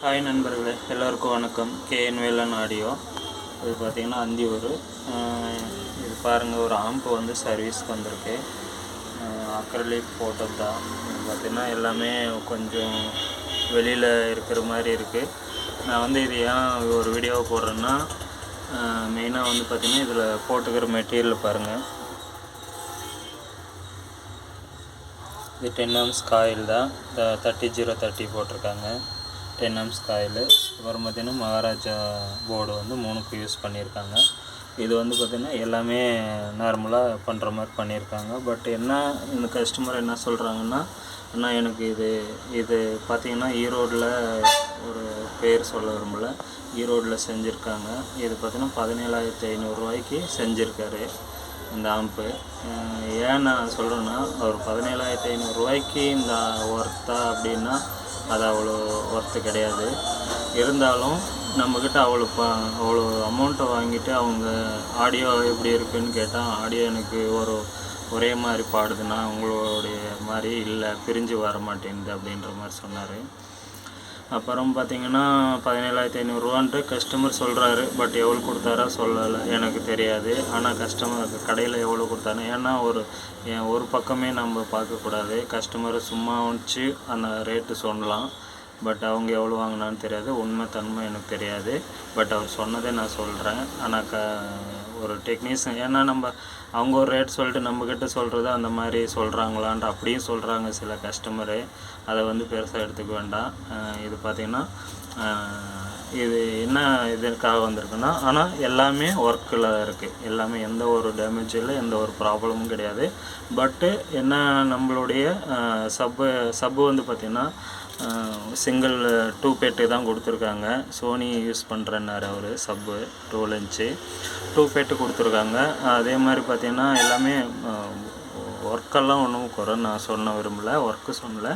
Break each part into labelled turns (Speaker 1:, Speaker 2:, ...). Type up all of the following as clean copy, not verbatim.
Speaker 1: Hi நண்பர்களே, எல்லோருக்கும் வணக்கம். K N Velan audio. இது பார்த்திங்கன்னா அந்தியூர். இது பாருங்கள், ஒரு ஆம்பு வந்து சர்வீஸ்க்கு வந்திருக்கு. அக்ரலிக் போட்டது தான். இது பார்த்திங்கன்னா எல்லாமே கொஞ்சம் வெளியில் இருக்கிற மாதிரி இருக்குது. நான் வந்து இது ஏன் ஒரு வீடியோவை போடுறேன்னா, மெயினாக வந்து பார்த்திங்கன்னா இதில் போட்டுக்கிற மெட்டீரியல் பாருங்கள். இது 10 amps காயில் தான். 3030 போட்டிருக்காங்க. 10 amps காயில். அப்புறம் பார்த்திங்கன்னா மகாராஜா போர்டு வந்து 3க்கு யூஸ் பண்ணியிருக்காங்க. இது வந்து பார்த்திங்கன்னா எல்லாமே நார்மலாக பண்ணுற மாதிரி பண்ணியிருக்காங்க. பட் என்ன, இந்த கஸ்டமர் என்ன சொல்கிறாங்கன்னா, அண்ணா எனக்கு இது பார்த்திங்கன்னா ஈரோடில் ஒரு பேர் சொல்ல விரும்பல, ஈரோடில் செஞ்சுருக்காங்க. இது பார்த்திங்கன்னா 17,500 ரூபாய்க்கு செஞ்சுருக்காரு இந்த ஆம்பு. ஏன் நான் சொல்கிறேன்னா, ஒரு 17,500 ரூபாய்க்கு இந்த ஒர்த்தா அப்படின்னா அது அவ்வளோ ஒர்த்து கிடையாது. இருந்தாலும் நம்மக்கிட்ட அவ்வளோ அமௌண்ட்டை வாங்கிட்டு அவங்க ஆடியோ எப்படி இருக்குதுன்னு கேட்டால், ஆடியோ எனக்கு ஒரே மாதிரி பாடுதுன்னா உங்களுடைய மாதிரி இல்லை, பிரிஞ்சு வர மாட்டேங்குது அப்படின்ற மாதிரி சொன்னார். அப்புறம் பார்த்திங்கன்னா 17,500 ரூபான்ட்டு கஸ்டமர் சொல்கிறாரு. பட் எவ்வளோ கொடுத்தாரா சொல்லலை, எனக்கு தெரியாது. ஆனால் கஸ்டமர் கடையில் எவ்வளோ கொடுத்தாரு, ஏன்னா ஒரு பக்கமே நம்ம பார்க்கக்கூடாது. கஸ்டமர் சும்மா வச்சு அந்த ரேட்டு சொல்லலாம். பட் அவங்க எவ்வளோ வாங்கினான்னு தெரியாது, உண்மை தன்மை எனக்கு தெரியாது. பட் அவர் சொன்னதே நான் சொல்கிறேன். ஆனால் ஒரு டெக்னீஷியன், ஏன்னா அவங்க ஒரு ரேட் சொல்லிட்டு நம்மக்கிட்ட சொல்கிறது அந்த மாதிரி சொல்கிறாங்களான்ட்டு அப்படியும் சொல்கிறாங்க சில கஸ்டமரு. அதை வந்து பெருசாக எடுத்துக்க வேண்டாம். இது பார்த்திங்கன்னா இது என்ன இதற்காக வந்திருக்குன்னா, ஆனால் எல்லாமே ஒர்க்கில் இருக்குது. எல்லாமே எந்த ஒரு டேமேஜும் இல்லை, எந்த ஒரு ப்ராப்ளமும் கிடையாது. பட்டு என்ன, நம்மளுடைய சப்பு வந்து பார்த்திங்கன்னா சிங்கிள் 2 பேட்டு தான் கொடுத்துருக்காங்க. சோனி யூஸ் பண்ணுறேன்னாரு அவர். சப்பு 12 inch 2 பேட்டு கொடுத்துருக்காங்க. அதே மாதிரி பார்த்திங்கன்னா எல்லாமே ஒர்க்கெல்லாம் ஒன்றும் குறை நான் சொன்ன விரும்பலை, ஒர்க்கு சொல்லலை.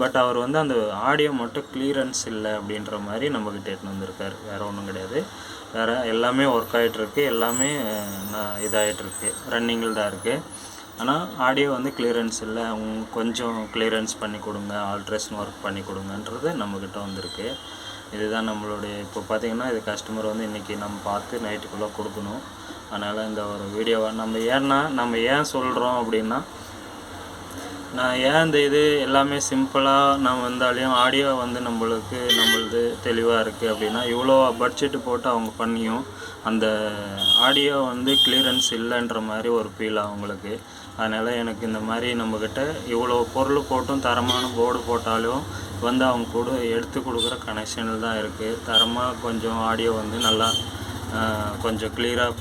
Speaker 1: பட் அவர் வந்து அந்த ஆடியோ மட்டும் கிளியரன்ஸ் இல்லை அப்படின்ற மாதிரி நம்மக்கிட்ட எடுத்துன்னு வந்திருக்காரு. வேறு ஒன்றும் கிடையாது. வேறு எல்லாமே ஒர்க் ஆகிட்டுருக்கு, எல்லாமே இதாகிட்டுருக்கு, ரன்னிங்கில் தான் இருக்குது. ஆனால் ஆடியோ வந்து கிளியரன்ஸ் இல்லை, அவங்க கொஞ்சம் கிளியரன்ஸ் பண்ணி கொடுங்க, ஆல்ட்ரேஷன் ஒர்க் பண்ணி கொடுங்கன்றது நம்மக்கிட்ட வந்திருக்கு. இதுதான் நம்மளுடைய இப்போ பார்த்திங்கன்னா இது கஸ்டமர் வந்து இன்றைக்கி நம்ம பார்த்து நைட்டுக்குள்ளே கொடுக்கணும். அதனால் இந்த ஒரு வீடியோவை நம்ம ஏன் சொல்கிறோம் அப்படின்னா, நான் ஏன் இந்த இது எல்லாமே சிம்பிளாக நம்ம வந்தாலையும் ஆடியோ வந்து நம்மளது தெளிவாக இருக்குது அப்படின்னா, இவ்வளோ பட்ஜெட்டு போட்டு அவங்க பண்ணியும் அந்த ஆடியோ வந்து கிளியரன்ஸ் இல்லைன்ற மாதிரி ஒரு ஃபீல் அவங்களுக்கு. அதனால் எனக்கு இந்த மாதிரி நம்மக்கிட்ட இவ்வளோ பொருள் போட்டும் தரமான போர்டு போட்டாலும் வந்து அவங்க கூட எடுத்து கொடுக்குற கனெக்ஷனில் தான் இருக்குது. தரமாக கொஞ்சம் ஆடியோ வந்து நல்லா கொஞ்சம் கிளியராக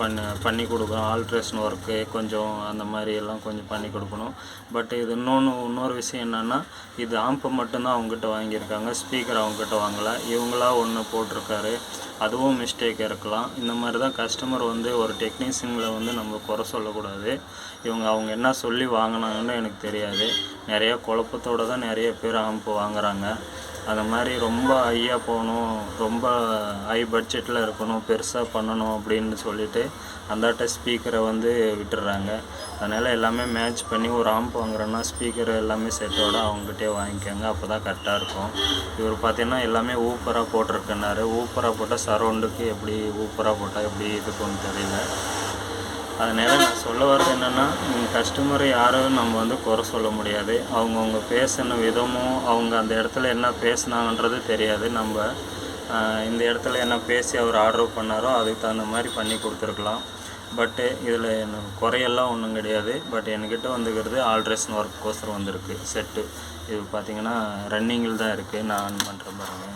Speaker 1: பண்ணி கொடுக்கணும். ஆல்ட்ரேஷன் ஒர்க்கு கொஞ்சம் அந்த மாதிரி எல்லாம் கொஞ்சம் பண்ணி கொடுக்கணும். பட் இது இன்னொரு விஷயம் என்னென்னா, இது ஆம்பை மட்டும்தான் அவங்ககிட்ட வாங்கியிருக்காங்க, ஸ்பீக்கர் அவங்ககிட்ட வாங்கலை. இவங்களா ஒன்று போட்டிருக்காரு, அதுவும் மிஸ்டேக் இருக்கலாம். இந்த மாதிரி தான் கஸ்டமர் வந்து ஒரு டெக்னீஷியனில் வந்து நம்ம குறை சொல்லக்கூடாது. அவங்க என்ன சொல்லி வாங்கினாங்கன்னு எனக்கு தெரியாது. நிறைய குழப்பத்தோடு தான் நிறைய பேர் ஆம்பு வாங்குகிறாங்க. அந்த மாதிரி ரொம்ப ஹையாக போகணும், ரொம்ப ஹை பட்ஜெட்டில் இருக்கணும், பெருசாக பண்ணணும் அப்படின்னு சொல்லிவிட்டு அந்தாட்ட ஸ்பீக்கரை வந்து விட்டுடுறாங்க. அதனால் எல்லாமே மேட்ச் பண்ணி ஒரு ஆம்பு வாங்குறோன்னா ஸ்பீக்கர் எல்லாமே செட்டோடு அவங்ககிட்டே வாங்கிக்கோங்க, அப்போ தான் கரெக்டாக இருக்கும். இவர் பார்த்திங்கன்னா எல்லாமே ஊப்பராக போட்டிருக்கேன்னாரு. ஊப்பராக போட்டால் சரௌண்டுக்கு எப்படி ஊப்பராக போட்டால் எப்படி இருக்குன்னு தெரியல. அதனால் நான் சொல்ல வர்றது என்னென்னா, கஸ்டமர் யாரும் நம்ம வந்து குறை சொல்ல முடியாது. அவங்கவுங்க பேசின விதமும் அவங்க அந்த இடத்துல என்ன பேசினாங்கன்றது தெரியாது. நம்ம இந்த இடத்துல என்ன பேசி அவர் ஆர்டர் பண்ணாரோ அதுக்கு தகுந்த மாதிரி பண்ணி கொடுத்துருக்கலாம். பட்டு இதில் எனக்கு குறையெல்லாம் ஒன்றும் கிடையாது. பட் என்கிட்ட வந்துக்கிறது ஆல்ட்ரேஷன் ஒர்க்கோசரம் வந்திருக்கு செட்டு. இது பார்த்திங்கன்னா ரன்னிங்கில் தான் இருக்குது. நான் ஆன் பண்ணுறேன் பாருங்கள்.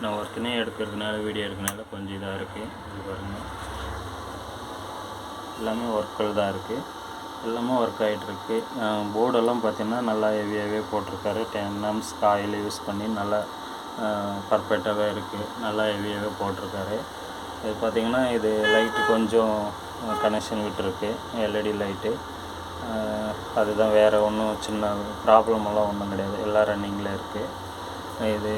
Speaker 1: நான் ஒர்க்குனே எடுக்கிறதுனால, வீடியோ எடுக்கிறதுனால கொஞ்சம் இதாக இருக்குது. இது பாருங்கள், எல்லாமே ஒர்க்கில் தான் இருக்குது, எல்லாமே ஒர்க் ஆகிட்டுருக்கு. போர்டெல்லாம் பார்த்திங்கன்னா நல்லா ஹெவியாகவே போட்டிருக்காரு. 10 amps காயில் யூஸ் பண்ணி நல்லா பர்ஃபெக்டாகவே இருக்குது, நல்லா ஹெவியாகவே போட்டிருக்காரு. இது பார்த்திங்கன்னா இது லைட்டு கொஞ்சம் கனெக்ஷன் விட்டுருக்கு, எல்இடி லைட்டு. அதுதான், வேறு ஒன்றும் சின்ன ப்ராப்ளமெல்லாம் ஒன்றும் கிடையாது, எல்லாம் ரன்னிங்கில் இருக்குது. இது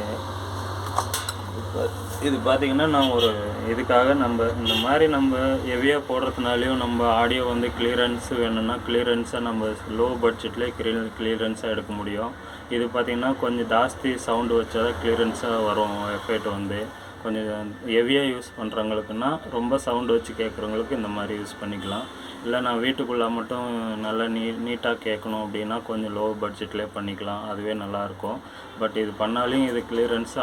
Speaker 1: இப்போ இது பார்த்திங்கன்னா நான் ஒரு இதுக்காக நம்ம இந்த மாதிரி நம்ம ஹெவியாக போடுறதுனாலையும் நம்ம ஆடியோ வந்து கிளியரன்ஸ் வேணும்னா கிளியரன்ஸாக நம்ம லோ பட்ஜெட்லேயே கிளியரன்ஸாக எடுக்க முடியும். இது பார்த்திங்கன்னா கொஞ்சம் ஜாஸ்தி சவுண்டு வச்சா தான் கிளியரன்ஸாக வரும் எஃபெக்ட் வந்து. கொஞ்சம் ஹெவியாக யூஸ் பண்ணுறவங்களுக்குன்னா ரொம்ப சவுண்டு வச்சு கேட்குறவங்களுக்கு இந்த மாதிரி யூஸ் பண்ணிக்கலாம். இல்லை நான் வீட்டுக்குள்ளே மட்டும் நல்லா நீட்டாக கேட்கணும் அப்படின்னா கொஞ்சம் லோ பட்ஜெட்லேயே பண்ணிக்கலாம், அதுவே நல்லாயிருக்கும். பட் இது பண்ணாலையும் இது கிளியரன்ஸ்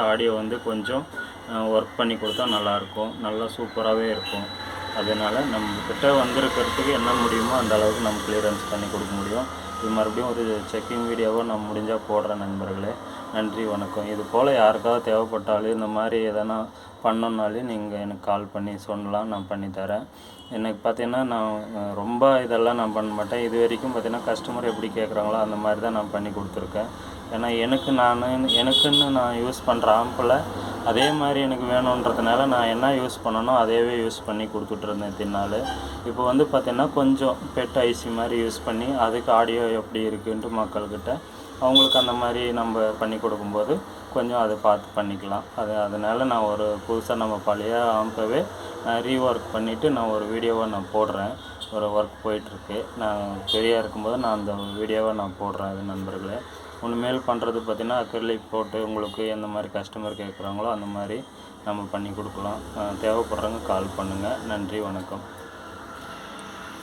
Speaker 1: ஆடியோ வந்து கொஞ்சம் ஒர்க் பண்ணி கொடுத்தா நல்லாயிருக்கும், நல்லா சூப்பராகவே இருக்கும். அதனால் நம்மக்கிட்ட வந்திருக்கிறதுக்கு என்ன முடியுமோ அந்த அளவுக்கு நம்ம கிளியரன்ஸ் பண்ணி கொடுக்க முடியும். இது மறுபடியும் ஒரு செக்கிங் வீடியோவை நான் முடிஞ்சால் போடுறேன் நண்பர்களே. நன்றி, வணக்கம். இது போல் யாருக்காவது தேவைப்பட்டாலும் இந்த மாதிரி எதனா பண்ணணுன்னாலும் நீங்கள் எனக்கு கால் பண்ணி சொல்லலாம், நான் பண்ணித்தரேன். எனக்கு பார்த்தீங்கன்னா நான் ரொம்ப இதெல்லாம் நான் பண்ண மாட்டேன். இது வரைக்கும் பார்த்தீங்கன்னா கஸ்டமர் எப்படி கேட்குறாங்களோ அந்த மாதிரி தான் நான் பண்ணி கொடுத்துருக்கேன். ஏன்னா எனக்குன்னு நான் யூஸ் பண்ணுற ஆம்பில் அதே மாதிரி எனக்கு வேணுன்றதுனால நான் என்ன யூஸ் பண்ணனோ அதையவே யூஸ் பண்ணி கொடுத்துட்ருந்தேன் இத்தனை நாள். இப்போ வந்து பார்த்திங்கன்னா கொஞ்சம் பெட் ஐசி மாதிரி யூஸ் பண்ணி அதுக்கு ஆடியோ எப்படி இருக்குன்ட்டு மக்கள்கிட்ட அவங்களுக்கு அந்த மாதிரி நம்ம பண்ணி கொடுக்கும்போது கொஞ்சம் அதை பார்த்து பண்ணிக்கலாம். அதனால் நான் ஒரு புதுசாக நம்ம பழைய ஆம்பவே நான் ரீஒர்க் பண்ணிவிட்டு நான் ஒரு வீடியோவை நான் போடுறேன். ஒரு ஒர்க் போயிட்டுருக்கு. நான் ஃப்ரீயாக இருக்கும்போது நான் அந்த வீடியோவை நான் போடுறேன். அது நண்பர்களே, இனிமேல் பண்ணுறது பார்த்திங்கன்னா அக்ரிலிக் போட்டு உங்களுக்கு எந்த மாதிரி கஸ்டமர் கேட்குறாங்களோ அந்த மாதிரி நம்ம பண்ணி கொடுக்கலாம். தேவைப்படுறவங்க கால் பண்ணுங்கள். நன்றி, வணக்கம்.